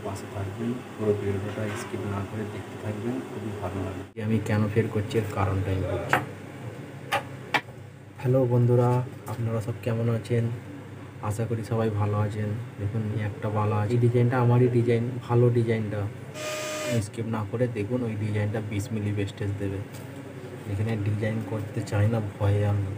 পাশে থাকবেন, পুরো ভিডিওটা স্কিপ না করে দেখতে থাকবেন, খুবই ভালো লাগবে। আমি কেন ফের করছি এর কারণটা আমি বলছি। হ্যালো বন্ধুরা, আপনারা সব কেমন আছেন? আশা করি সবাই ভালো আছেন। দেখুন একটা ভালো আছে, এই ডিজাইনটা আমারই ডিজাইন, ভালো ডিজাইনটা স্কিপ না করে দেখুন। ওই ডিজাইনটা 20 মিলি বেস্টেজ দেবে। এখানে ডিজাইন করতে চাই না ভয়ে আমি।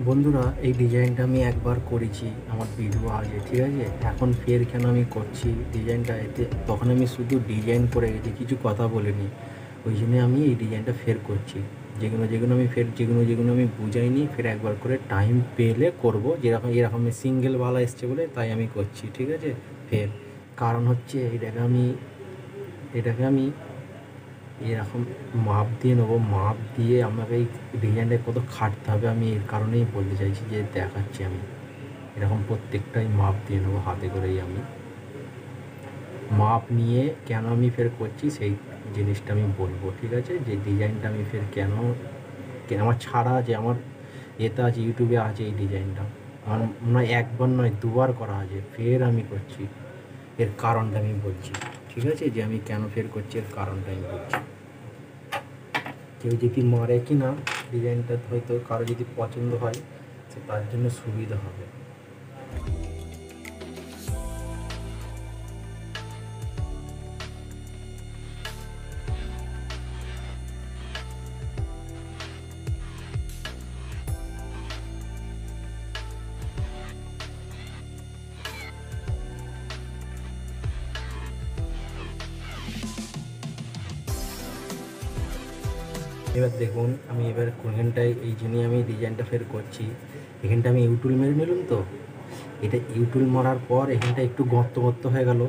বন্ধুরা, এই ডিজাইনটা আমি একবার করেছি আমার ভিডিও আগে, ঠিক আছে? এখন ফের কেন আমি করছি ডিজাইনটা, এতে তখন আমি শুধু ডিজাইন করে গেছি, কিছু কথা বলিনি। ওই জন্যে আমি এই ডিজাইনটা ফের করছি। যেগুলো আমি বুঝাইনি, ফের একবার করে টাইম পেলে করব। এরকম সিঙ্গেলওয়ালা এসছে বলে তাই আমি করছি, ঠিক আছে? ফের কারণ হচ্ছে এটাকে আমি এরকম মাপ দিয়ে নেবো। মাপ দিয়ে আমাকে এই ডিজাইনটা কত খাটতে হবে আমি এর কারণেই বলতে চাইছি, যে দেখাচ্ছি আমি এরকম প্রত্যেকটাই মাপ দিয়ে নেবো হাতে করেই। আমি মাপ নিয়ে কেন আমি ফের করছি সেই জিনিসটা আমি বলবো, ঠিক আছে? যে ডিজাইনটা আমি ফের কেন আমার ছাড়া আছে, আমার এতে আছে, ইউটিউবে আছে এই ডিজাইনটা। আমার মনে হয় একবার নয় দুবার করা আছে, ফের আমি করছি। এর কারণটা আমি বলছি, ঠিক আছে? যে আমি কেন ফের করছি এর কারণটা আমি বলছি। কেউ যদি মারে কি না ডিজাইনটা, হয়তো কারো যদি পছন্দ হয় তো তার জন্য সুবিধা হবে। এবার দেখুন, আমি এবার এখানটায় এই জন্যই আমি ডিজাইনটা ফের করছি। এখানটা আমি ইউটুল মেরে নিলাম, তো এটা ইউটুল মারার পর এখানটা একটু গর্ত গর্ত হয়ে গেল।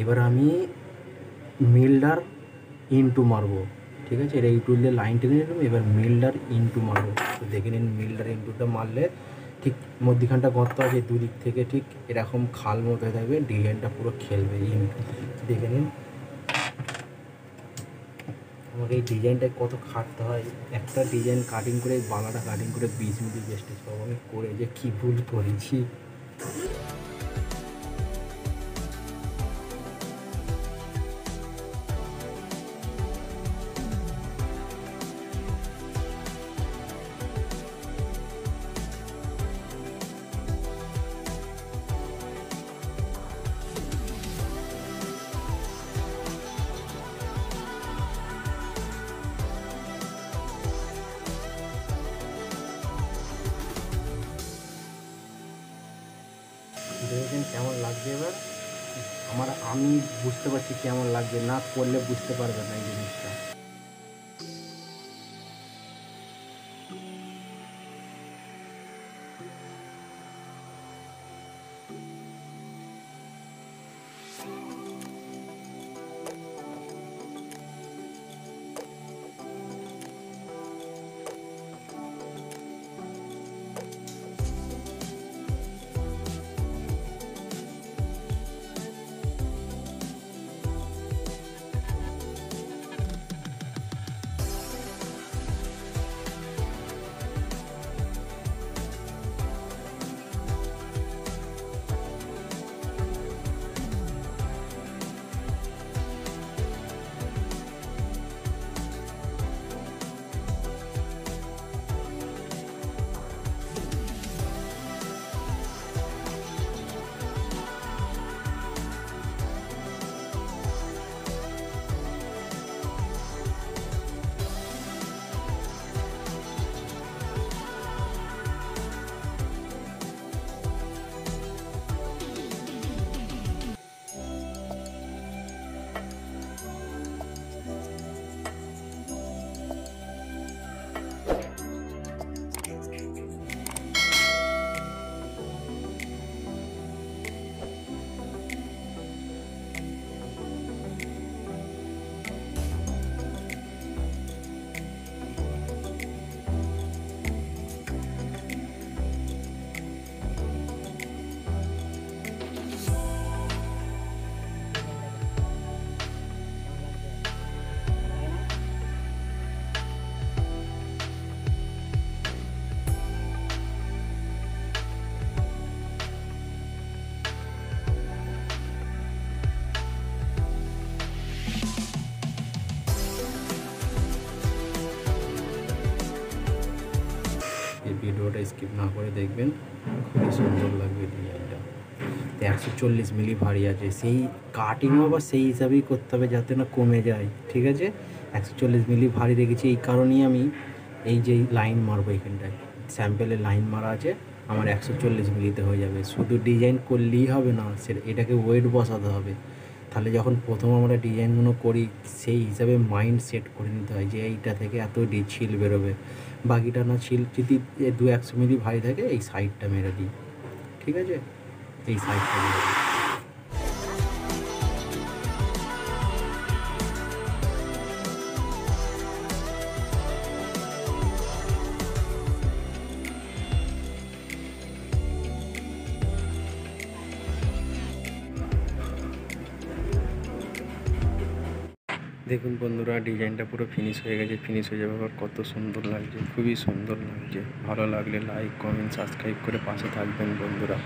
এবার আমি মিল্ডার ইনটু মারবো, ঠিক আছে? এটা ইউটুল দিয়ে লাইন টেনে নিলাম, এবার মিল্ডার ইনটু মারবো। তো দেখে নিন, মিল্ডার ইনটুটা মারলে ঠিক মধ্যিখানটা গর্ত আছে, দুদিক থেকে ঠিক এরকম খাল মতো হয়ে থাকবে, ডিজাইনটা পুরো খেলবে। ইনটু দেখে নিন আমাকে এই ডিজাইনটায় কত খাটতে হয়। একটা ডিজাইন কাটিং করে, বালাটা কাটিং করে 20 মিনিট বেস্টেজ পাবো। আমি করে যে কী ভুল করেছি। দেখেছেন কেমন লাগছে? এবার আমি বুঝতে পারছি কেমন লাগছে, না করলে বুঝতে পারবে না এই জিনিসটা। স্কিপ না করে দেখবেন, খুবই সুন্দর লাগবে ডিজাইনটা। তো 140 মিলি ভারী আছে, সেই কাটিংও আবার সেই হিসাবেই করতে হবে যাতে না কমে যায়, ঠিক আছে। 140 মিলি ভারী রেখেছি এই কারণেই আমি এই যে লাইন মারবো এখানটায়, স্যাম্পেলে লাইন মারা আছে আমার 140 মিলিতে হয়ে যাবে। শুধু ডিজাইন করলেই হবে না, সেটা এটাকে ওয়েট বসাতে হবে। তাহলে যখন প্রথম আমরা ডিজাইনগুলো করি সেই হিসাবে মাইন্ড সেট করে নিতে হয় যে এইটা থেকে এত ছিল বেরোবে, বাকিটা না ছিল যদি 200 মিলি ভারী থাকে এই সাইডটা মেরে দিই, ঠিক আছে, এই সাইডটা মেরে দিই। দেখুন বন্ধুরা, ডিজাইনটা পুরো ফিনিশ হয়ে গেছে, ফিনিশ হয়ে যাবে আবার কত সুন্দর লাগছে, খুবই সুন্দর লাগছে। ভালো লাগলে লাইক কমেন্ট সাবস্ক্রাইব করে পাশে থাকবেন বন্ধুরা।